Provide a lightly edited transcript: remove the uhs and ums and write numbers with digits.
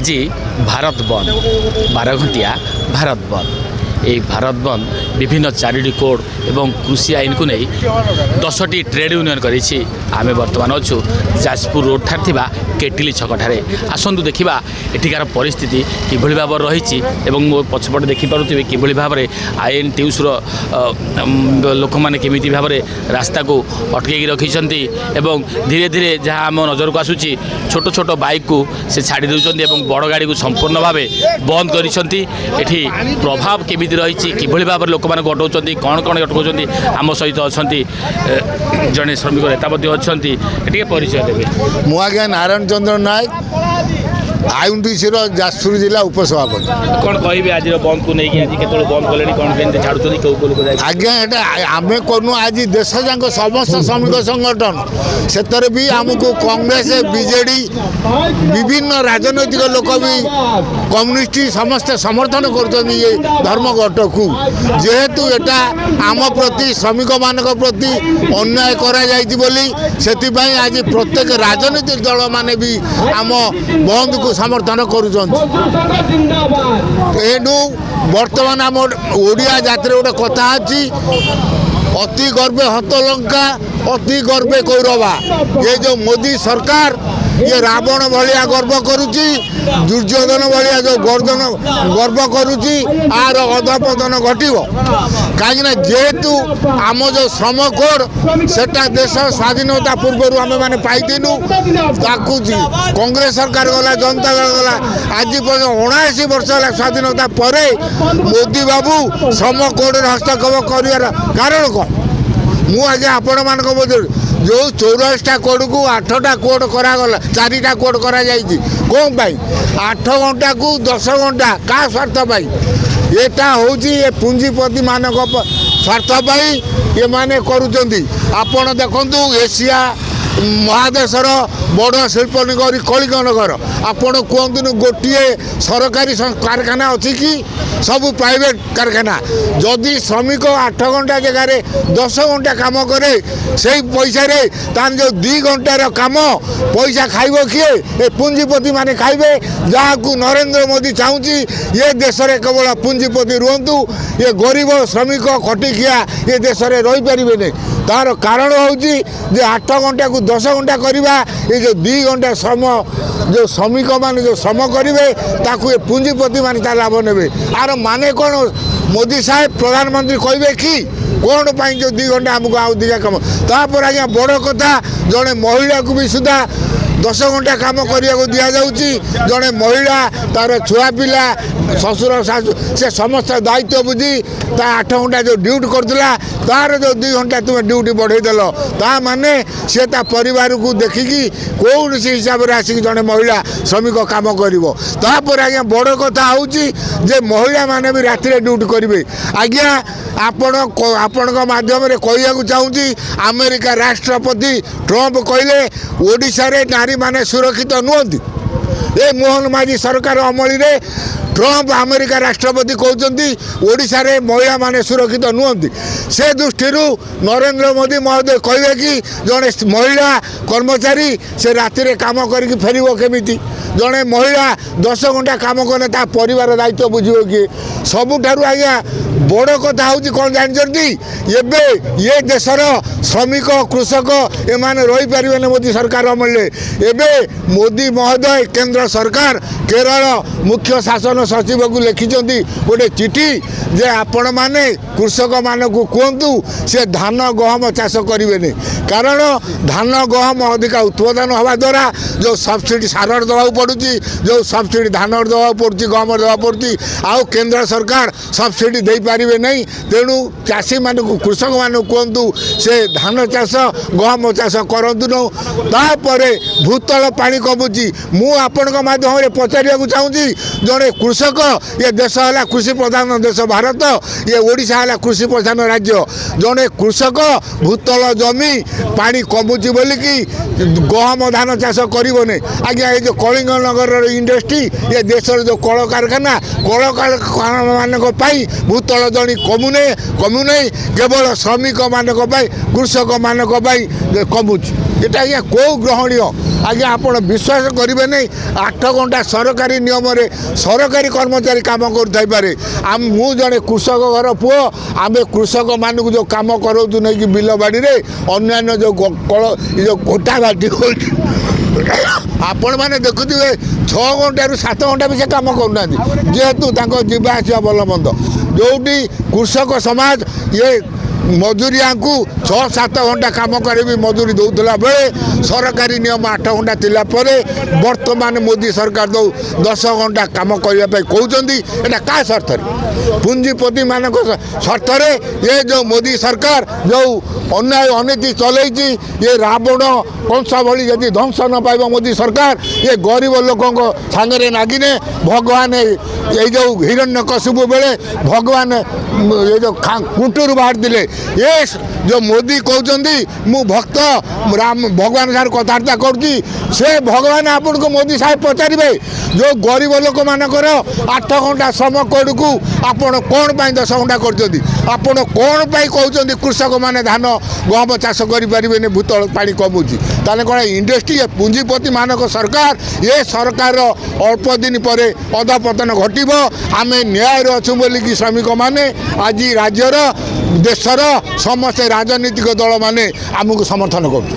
আজি ভারত বন্ধ 12 ঘণ্টিয়া ভারত বন্ধ। এই ভারত বন্ধ বিভিন্ন 4টি কোড এবং কৃষি আইনକୁ নেই 10টি ট্রেড ইউনিয়ন করেছি। আমি বর্তমান অছু যাজপুর রোড ঠার থিবা কেটিলি ছকঠারে। আসন্তু দেখিবা এঠিকার পরিস্থিতি কিভাবে ভাবে রয়েছে এবং মো পছপটে দেখিপারে কিভাবে ভাবে আইন টিউসর লোক মানে কেমিতি ভাবে রাস্তাকে অটকাইকি রাখিছেন এবং ধীরে ধীরে যা আম নজরক আসুচি ছোট ছোট বাইক সে ছাড়ি দেউছেন এবং বড় গাড়ি সম্পূর্ণ ভাবে বন্ধ করেছেন। এটি প্রভাব কেমিতি রয়েছে কিভাবে ভাবে লোক মানে অটাউছেন কণ কণ অটকাউছেন। আম সহিত অনেক জনে শ্রমিক নেতা অনেক এটি পরিচয় দেবে। ମୁଁ ଆଜ୍ଞା ନାରାୟଣ ଚନ୍ଦ୍ର ନାୟକ ଆଇୟୁଟିସିର ଯାଜପୁର ଜିଲ୍ଲା ଉପସଭାପତି। କ'ଣ କହିବେ ଆଜିର ବନ୍ଦକୁ ନେଇକି? ଆଜି କେତେବେଳେ ବନ୍ଦ କଲେଣି, କ'ଣ କେମିତି ଛାଡ଼ୁଛନ୍ତି, କେଉଁ କେଉଁ ଲୋକ ଯାଇ? ଆଜ୍ଞା ଏଇଟା ଆମେ କରୁନୁ, ଆଜି ଦେଶ ଯାକ ସମସ୍ତ ଶ୍ରମିକ ସଂଗଠନ ସେଥିରେ ବି ଆମକୁ କଂଗ୍ରେସ ବିଜେଡ଼ି ବିଭିନ୍ନ ରାଜନୈତିକ ଲୋକ ବି କମ୍ୟୁନିଷ୍ଟ ସମସ୍ତେ ସମର୍ଥନ କରୁଛନ୍ତି ଏ ଧର୍ମଘଟକୁ। ଯେହେତୁ ଏଟା ଆମ ପ୍ରତି ଶ୍ରମିକମାନଙ୍କ ପ୍ରତି ଅନ୍ୟାୟ କରାଯାଇଛି ବୋଲି ସେଥିପାଇଁ ଆଜି ପ୍ରତ୍ୟେକ ରାଜନୈତିକ ଦଳମାନେ ବି ଆମ ବନ୍ଦକୁ ସମର୍ଥନ କରୁଛନ୍ତି। ଏଣୁ ବର୍ତ୍ତମାନ ଆମ ଓଡ଼ିଆ ଜାତିରେ ଗୋଟେ କଥା ଅଛି, ଅତି ଗର୍ବେ ହତଲଙ୍କା ଅତି ଗର୍ବେ କୌରବା। ଏ ଯେଉଁ ମୋଦି ସରକାର ये रावण भाया गर्व करुच्ची, दुर्योधन भाया जो गर्व करुच्ची, आर अधपतन घटव कहीं जेहेतु आम जो श्रम कोड सेटा देश स्वाधीनता पूर्व आम मैंने पाइलु कांग्रेस सरकार गला, जनता दल गला, आज 79 वर्ष है स्वाधीनता पर मोदी बाबू श्रम कोड हस्तक्षेप कर कारण कौन? मु आज आपण मान जो 84टा कोड को 8टा कोड करागला, 4टा कोड करा जाइए कौन पाई 8 घंटा को 10 घंटा का स्वार्थ पाई? एटा होची ये पूंजीपति मानक स्वार्थ पाई ये माने करूचंदी। आपण देखंतु एशिया महादेशर बड़ शिल्प नगरी कलिंगनगर आपण कहतु गोटे सरकारी कारखाना अच्छी कि सब प्राइवेट कारखाना? जदि श्रमिक 8 घंटा जगार 10 घंटा काम करे से पैसा रे तान जो 2 घंटार काम पैसा खाइब किए? ए पूंजीपति माने खाइबे, जहाँ को नरेंद्र मोदी चाहूँगी ये देश में केवल पूंजीपति रुहतु, ये गरीब श्रमिक खटिकिया ये देश में रही पारे नहीं। तार कारण होची जे 8 घंटा को 10 घंटा करवा, ये जो 2 घंटा श्रम जो श्रमिक मान जो श्रम करेंगे ताकू ये पूंजीपति मान लाभ ने। आर माने कौन? मोदी साहेब प्रधानमंत्री कहे कि कौन पाई जो 2 घंटा आमको आउ दिखा कम? तापर आज्ञा बड़ कथा जड़े महिला को भी सुधा 10 घंटा काम करने को दि जाऊँगी। जड़े महिला तार छुआ पिला ससुर शाशु से समस्त दायित्व बुझी 8 घंटा जो ड्यूटी करला तार जो 2 घंटा तुम ड्यूटी बढ़ेदेल ता माने सी परिवार को देखिकी कौन सी हिसाब से आसिक जड़े महिला श्रमिक काम कर। आज्ञा बड़ कथा हूँ जे महिला माने भी राति ड्यूटी करेंगे। आज्ञा आपण माध्यम कहूँ चाहूँगी अमेरिका राष्ट्रपति ट्रम्प कहले ओडिशा रे नारी माने सुरक्षित नुहति। ए मोहन माझी सरकार अमली रे ट्रम्प अमेरिका राष्ट्रपति कहते ओडिशा रे महिला माने सुरक्षित नुहति। से दृष्टि नरेंद्र मोदी महोदय कहे कि जड़े महिला कर्मचारी से राति रे काम करके फेरब केमिति? जड़े महिला 10 घंटा काम कले ता परिवार दायित्व बुझिब किए? सबुठारु आज्ञा बड़ कथा हूँ कौन जानते एबे ये देशर श्रमिक कृषक एमाने रही पारे मोदी सरकार अमल। एबे मोदी महोदय केंद्र सरकार केरल मुख्य शासन सचिव को लिखिं गोटे चिठी जे आपण माने कृषक मान को कहतु से धान गहम चाष करेंगे, कारण धान गहम अधिका उत्पादन हवा द्वारा जो सब्सिडी सार देवा पड़ुची, जो सब्सिडी धान देवा पड़ुची, गहम देवा पड़ुची, आउ केंद्र सरकार सब्सिडी दे पारे नहीं। तेणु चाषी मान कृषक मान कहतु से धान चाष गहम चाष करतु न। तापर भूतल पानी कमुची मु आपण माध्यम पचारिया चाहूँगी जड़े कृषक ये देश है कृषि प्रधान देश भारत, ये ओडिशा है कृषि प्रधान राज्य। जड़े कृषक भूतल जमी पानी कमुची बोलिकी गहम धान चाष करने। आज्ञा ये जो कलिंग नगर इंडस्ट्री ये देश जो कल कारखाना मान भूतल जमी कमुने केवल श्रमिक मान कृषक मान कमुची। এটা আজ্ঞା କେଉଁ ଗ୍ରହଣୀୟ ଆଜ୍ଞା ଆପଣ ବିଶ୍ୱାସ କରିବେ ନାହିଁ 8 ଘଣ୍ଟା ସରକାରୀ ନିୟମରେ ସରକାରୀ କର୍ମଚାରୀ କାମ କରୁଥାଇପାରେ ମୁଁ ଜଣେ କୃଷକ ଘର ପୁଅ ଆମେ କୃଷକମାନଙ୍କୁ ଯେଉଁ କାମ କରାଉଛୁ ନେଇକି ବିଲ ବାଡ଼ିରେ ଅନ୍ୟାନ୍ୟ ଯେଉଁ କଳ ଯେଉଁ କୋଟା ବାଟି ହେଉଛି ଆପଣମାନେ ଦେଖୁଥିବେ 6 ଘଣ୍ଟାରୁ 7 ଘଣ୍ଟା ବି ସେ କାମ କରୁନାହାନ୍ତି ଯେହେତୁ ତାଙ୍କ ଯିବା ଆସିବା ଭଲ ମନ୍ଦ ଯେଉଁଠି କୃଷକ ସମାଜ ଇଏ ମଜୁରିଆଙ୍କୁ 6-7 ଘଣ୍ଟା କାମ କରିବି ମଜୁରୀ ଦେଉଥିଲା ବେଳେ ସରକାରୀ ନିୟମ 8 ଘଣ୍ଟା ଥିଲା ପରେ ବର୍ତ୍ତମାନ ମୋଦି ସରକାର ଯେଉଁ 10 ଘଣ୍ଟା କାମ କରିବା ପାଇଁ କହୁଛନ୍ତି ଏଇଟା କାହା ସ୍ୱାର୍ଥରେ ପୁଞ୍ଜିପତିମାନଙ୍କ ସ୍ୱାର୍ଥରେ ଏ ଯେଉଁ ମୋଦି ସରକାର ଯେଉଁ ଅନ୍ୟାୟ ଅନୀତି ଚଲେଇଛି ଏ ରାବଣ କଂସ ଭଳି ଯଦି ଧ୍ୱଂସ ନ ପାଇବ ମୋଦି ସରକାର ଏ ଗରିବ ଲୋକଙ୍କ ସାଙ୍ଗରେ ନାଗିନେ ଭଗବାନ ଏଇ ଯେଉଁ ହିରଣ୍ୟକଶିପୁ ବେଳେ ଭଗବାନ ଏ ଯେଉଁ କୁଟୁରୁ ବାହାରିଥିଲେ ଏ ଯେଉଁ ମୋଦି କହୁଛନ୍ତି ମୁଁ ଭକ୍ତ ରାମ ଭଗବାନ ସାଙ୍ଗରେ କଥାବାର୍ତ୍ତା କରୁଛି ସେ ଭଗବାନ ଆପଣଙ୍କୁ ମୋଦି ସାହେବ ପଚାରିବେ ଯେଉଁ ଗରିବ ଲୋକମାନଙ୍କର 8 ଘଣ୍ଟା ଶ୍ରମ କୋଡ଼କୁ ଆପଣ କ'ଣ ପାଇଁ 10 ଘଣ୍ଟା କରୁଛନ୍ତି ଆପଣ କ'ଣ ପାଇଁ କହୁଛନ୍ତି କୃଷକମାନେ ଧାନ ଗହମ ଚାଷ କରିପାରିବେନି ଭୂତଳ ପାଣି କମୁଛି ତାହେଲେ କ'ଣ ଇଣ୍ଡଷ୍ଟ୍ରି ପୁଞ୍ଜିପତିମାନଙ୍କ ସରକାର ଏ ସରକାରର ଅଳ୍ପ ଦିନ ପରେ ଅଧପତନ ଘଟିବ ଆମେ ନ୍ୟାୟରେ ଅଛୁ ବୋଲିକି ଶ୍ରମିକମାନେ ଆଜି ରାଜ୍ୟର ଦେଶର ସମସ୍ତେ ରାଜନୈତିକ ଦଳମାନେ ଆମକୁ ସମର୍ଥନ କରୁଛୁ।